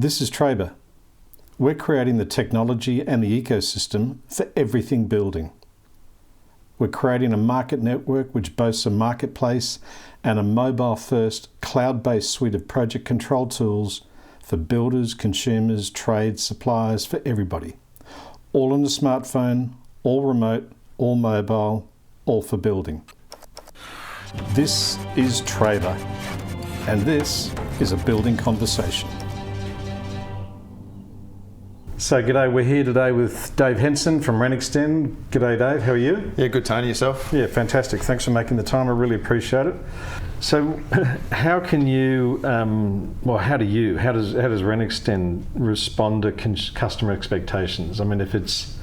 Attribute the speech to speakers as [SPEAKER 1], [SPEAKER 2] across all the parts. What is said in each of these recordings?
[SPEAKER 1] This is Traber. We're creating the technology and the ecosystem for everything building. We're creating a market network which boasts a marketplace and a mobile-first, cloud-based suite of project control tools for builders, consumers, trades, suppliers, for everybody. All on a smartphone, all remote, all mobile, all for building. This is Traber, and this is a building conversation. So g'day, we're here today with Dave Henson from Renextend. G'day Dave, how are you?
[SPEAKER 2] Yeah, good Tony, yourself?
[SPEAKER 1] Yeah, fantastic. Thanks for making the time, I really appreciate it. So how can you, how does Renextend respond to customer expectations? I mean, if it's,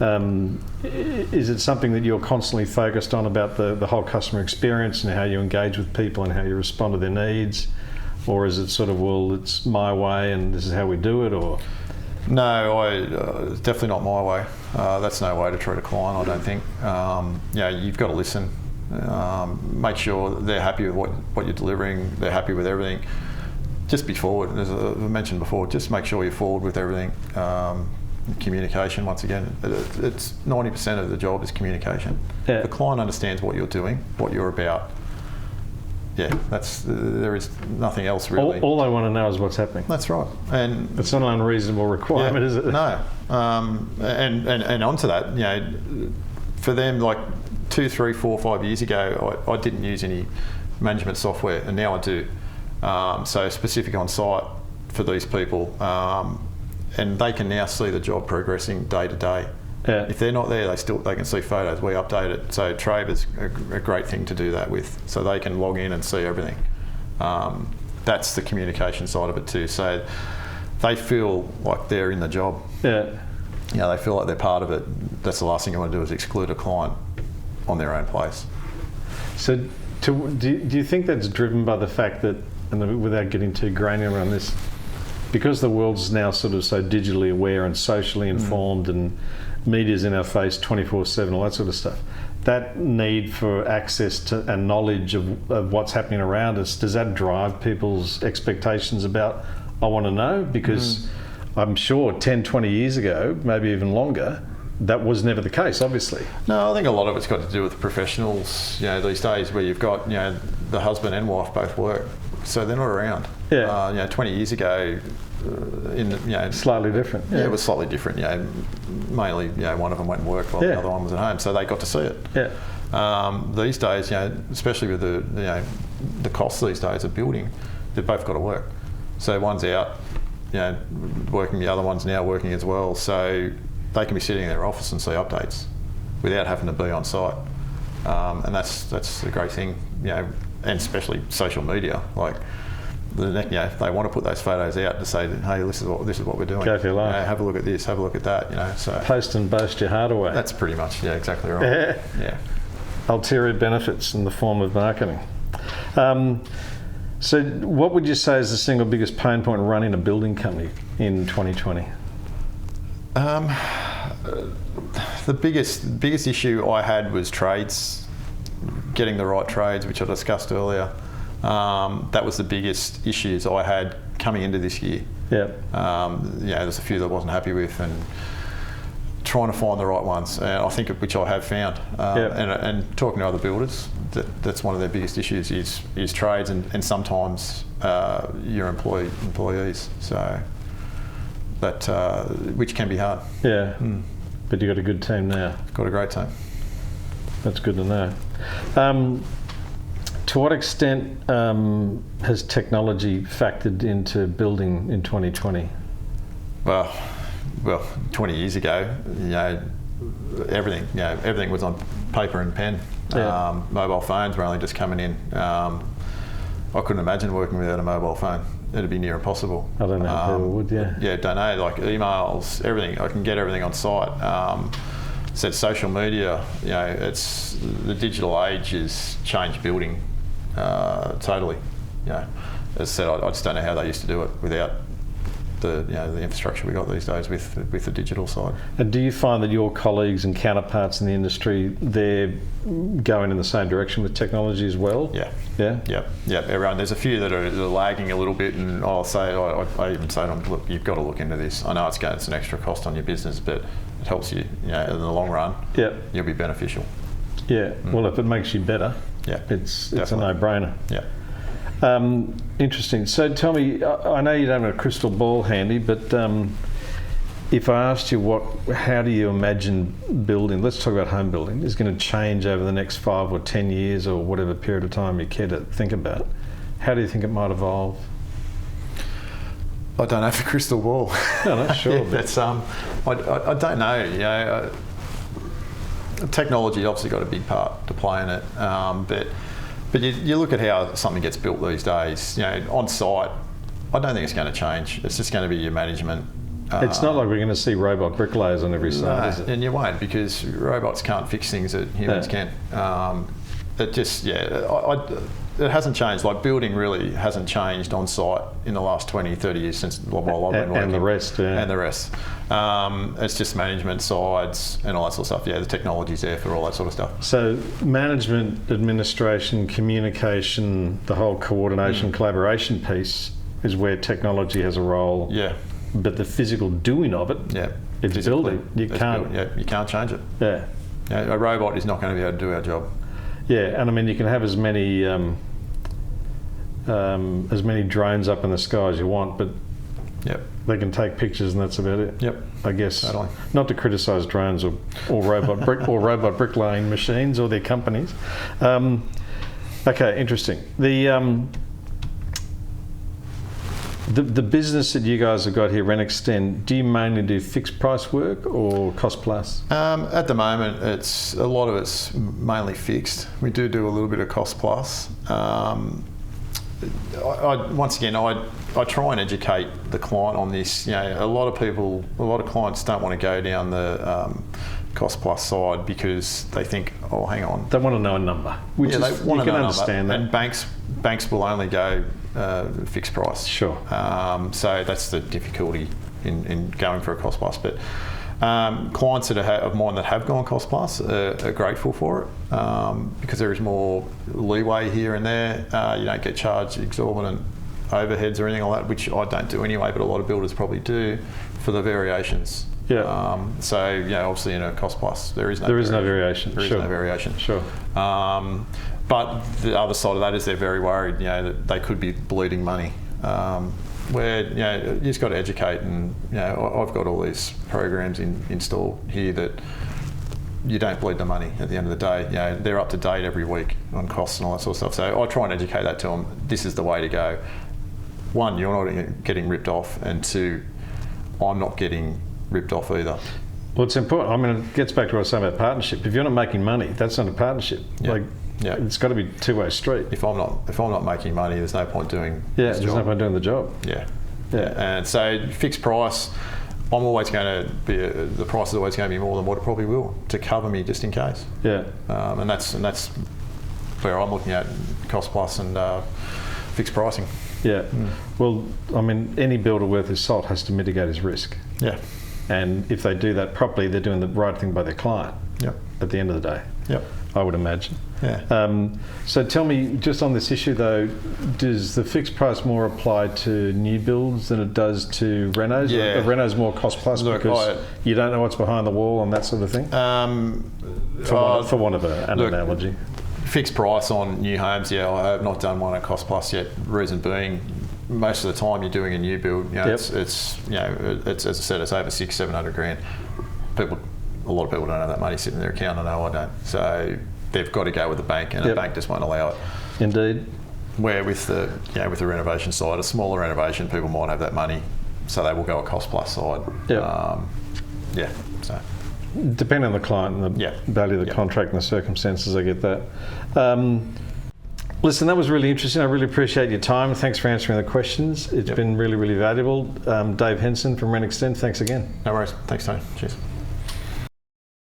[SPEAKER 1] is it something that you're constantly focused on about the whole customer experience and how you engage with people and how you respond to their needs? Or is it sort of, well, it's my way and this is how we do it, or?
[SPEAKER 2] No, definitely not my way. That's no way to treat a client, I don't think. You've got to listen. Make sure they're happy with what you're delivering, they're happy with everything. Just be forward, as I mentioned before, just make sure you're forward with everything. Communication, once again, it's 90% of the job is communication. Yeah. The client understands what you're doing, what you're about. Yeah, there is nothing else really.
[SPEAKER 1] All I want to know is what's happening.
[SPEAKER 2] That's right, and
[SPEAKER 1] it's not an unreasonable requirement, is it?
[SPEAKER 2] No, and onto that, for them, like 2, 3, 4, 5 years ago, I didn't use any management software, and now I do. So specific on site for these people, and they can now see the job progressing day to day. Yeah. If they're not there, they can see photos. We update it. So Traber's a great thing to do that with. So they can log in and see everything. That's the communication side of it too. So they feel like they're in the job. Yeah. They feel like they're part of it. That's the last thing you want to do is exclude a client on their own place.
[SPEAKER 1] So do you think that's driven by the fact that, and without getting too granular on this, because the world's now sort of so digitally aware and socially informed and media's in our face 24/7, all that sort of stuff, that need for access to and knowledge of what's happening around us, does that drive people's expectations about, I want to know? Because I'm sure 10, 20 years ago, maybe even longer, that was never the case, obviously.
[SPEAKER 2] No, I think a lot of it's got to do with professionals, these days where you've got, the husband and wife both work, so they're not around. Yeah. 20 years ago,
[SPEAKER 1] slightly different.
[SPEAKER 2] Yeah, it was slightly different. Mainly, one of them went and worked while the other one was at home, so they got to see it. Yeah. These days, especially with the costs these days of building, they've both got to work. So one's out, working, the other one's now working as well. So they can be sitting in their office and see updates without having to be on site, and that's a great thing. And especially social media, like. If they want to put those photos out to say, hey, this is what we're doing.
[SPEAKER 1] Go for your life.
[SPEAKER 2] Have a look at this, have a look at that. So
[SPEAKER 1] post and boast your heart away.
[SPEAKER 2] That's pretty much, exactly right. Yeah.
[SPEAKER 1] Ulterior benefits in the form of marketing. So what would you say is the single biggest pain point running a building company in 2020?
[SPEAKER 2] The biggest issue I had was trades, getting the right trades, which I discussed earlier. That was the biggest issues I had coming into this year. Yeah. There's a few that I wasn't happy with, and trying to find the right ones. And I think which I have found. And talking to other builders, that's one of their biggest issues is trades and sometimes your employees. So that which can be hard.
[SPEAKER 1] Yeah. But you've got a good team now.
[SPEAKER 2] Got a great team.
[SPEAKER 1] That's good to know. To what extent has technology factored into building in 2020?
[SPEAKER 2] Well, 20 years ago, everything was on paper and pen. Yeah. Mobile phones were only just coming in. I couldn't imagine working without a mobile phone. It'd be near impossible.
[SPEAKER 1] I don't know if people would, yeah.
[SPEAKER 2] Yeah, don't know, like emails, everything. I can get everything on site. Said social media, it's the digital age has changed building. Totally. As I said, I just don't know how they used to do it without the infrastructure we got these days with the digital side.
[SPEAKER 3] And do you find that your colleagues and counterparts in the industry, they're going in the same direction with technology as well?
[SPEAKER 2] Yeah.
[SPEAKER 3] Yeah?
[SPEAKER 2] Yeah. Everyone. There's a few that are lagging a little bit, and I even say to them, look, you've got to look into this. I know it's an extra cost on your business, but it helps you, in the long run.
[SPEAKER 3] Yeah.
[SPEAKER 2] You'll be beneficial.
[SPEAKER 3] Yeah. Well, if it makes you better,
[SPEAKER 2] yeah,
[SPEAKER 3] it's a no-brainer.
[SPEAKER 2] Yeah.
[SPEAKER 3] Interesting. So tell me, I know you don't have a crystal ball handy, but if I asked you how do you imagine building, let's talk about home building, is going to change over the next 5 or 10 years or whatever period of time you care to think about, how do you think it might evolve?
[SPEAKER 2] I don't have a crystal ball.
[SPEAKER 3] No, sure.
[SPEAKER 2] Yeah, that's I don't know. Technology obviously got a big part to play in it, but you look at how something gets built these days. On site, I don't think it's going to change. It's just going to be your management.
[SPEAKER 3] It's not like we're going to see robot bricklayers on every side, is it?
[SPEAKER 2] And you won't, because robots can't fix things that humans can. It just, it hasn't changed. Like, building really hasn't changed on site in the last 20, 30 years since while I've been working.
[SPEAKER 3] And the rest, yeah.
[SPEAKER 2] And the rest. It's just management sides and all that sort of stuff. Yeah, the technology's there for all that sort of stuff.
[SPEAKER 3] So management, administration, communication, the whole coordination, collaboration piece is where technology has a role.
[SPEAKER 2] Yeah.
[SPEAKER 3] But the physical doing of it, it's building. You
[SPEAKER 2] can't change it.
[SPEAKER 3] Yeah.
[SPEAKER 2] A robot is not going to be able to do our job.
[SPEAKER 3] Yeah, and I mean, you can have as many drones up in the sky as you want, but they can take pictures and that's about it.
[SPEAKER 2] Yep.
[SPEAKER 3] I guess.
[SPEAKER 2] Totally.
[SPEAKER 3] Not to criticise drones or robot robot bricklaying machines or their companies. Okay, interesting. The business that you guys have got here, Renextend, do you mainly do fixed price work or cost plus?
[SPEAKER 2] At the moment, a lot of it's mainly fixed. We do a little bit of cost plus. Once again, I try and educate the client on this. A lot of clients don't want to go down the cost plus side because they think, oh, hang on.
[SPEAKER 3] They want to know a number. Which
[SPEAKER 2] they want to know
[SPEAKER 3] understand
[SPEAKER 2] a
[SPEAKER 3] number.
[SPEAKER 2] that. And banks will only go fixed price.
[SPEAKER 3] Sure.
[SPEAKER 2] So that's the difficulty in going for a cost plus. But clients of mine that have gone cost plus are grateful for it because there is more leeway here and there. You don't get charged exorbitant overheads or anything like that, which I don't do anyway, but a lot of builders probably do for the variations.
[SPEAKER 3] Yeah.
[SPEAKER 2] So obviously in a cost plus there is no
[SPEAKER 3] variation.
[SPEAKER 2] There is no variation.
[SPEAKER 3] Sure.
[SPEAKER 2] But the other side of that is they're very worried, that they could be bleeding money. Where you just got to educate, and I've got all these programs installed here that you don't bleed the money at the end of the day. They're up to date every week on costs and all that sort of stuff. So I try and educate that to them. This is the way to go. One, you're not getting ripped off, and two, I'm not getting ripped off either.
[SPEAKER 3] Well, it's important. I mean, it gets back to what I was saying about partnership. If you're not making money, that's not a partnership. It's got to be a two-way street.
[SPEAKER 2] If I'm not making money, there's no point doing this job.
[SPEAKER 3] There's no point doing the job.
[SPEAKER 2] Yeah. And so fixed price, I'm always going to be the price is always going to be more than what it probably will to cover me just in case.
[SPEAKER 3] Yeah.
[SPEAKER 2] And that's where I'm looking at cost plus and fixed pricing.
[SPEAKER 3] Yeah. Well, I mean, any builder worth his salt has to mitigate his risk.
[SPEAKER 2] Yeah.
[SPEAKER 3] And if they do that properly, they're doing the right thing by their client.
[SPEAKER 2] Yep.
[SPEAKER 3] At the end of the day.
[SPEAKER 2] Yep.
[SPEAKER 3] I would imagine.
[SPEAKER 2] Yeah.
[SPEAKER 3] So tell me, just on this issue though, does the fixed price more apply to new builds than it does to renos?
[SPEAKER 2] Yeah.
[SPEAKER 3] Or renos more cost plus because you don't know what's behind the wall and that sort of thing? For want of an analogy.
[SPEAKER 2] Fixed price on new homes, I have not done one at cost plus yet. Reason being, most of the time you're doing a new build, it's as I said, it's over $600-700 grand. A lot of people don't have that money sitting in their account. I know I don't. So they've got to go with the bank, and the bank just won't allow it.
[SPEAKER 3] Indeed.
[SPEAKER 2] Where with the renovation side, a smaller renovation, people might have that money, so they will go a cost plus side.
[SPEAKER 3] Yep.
[SPEAKER 2] So
[SPEAKER 3] depending on the client and the value of the contract and the circumstances, I get that. Listen, that was really interesting. I really appreciate your time. Thanks for answering the questions. It's been really, really valuable. Dave Henson from Renextend, thanks again.
[SPEAKER 2] No worries. Thanks, Tony. Cheers.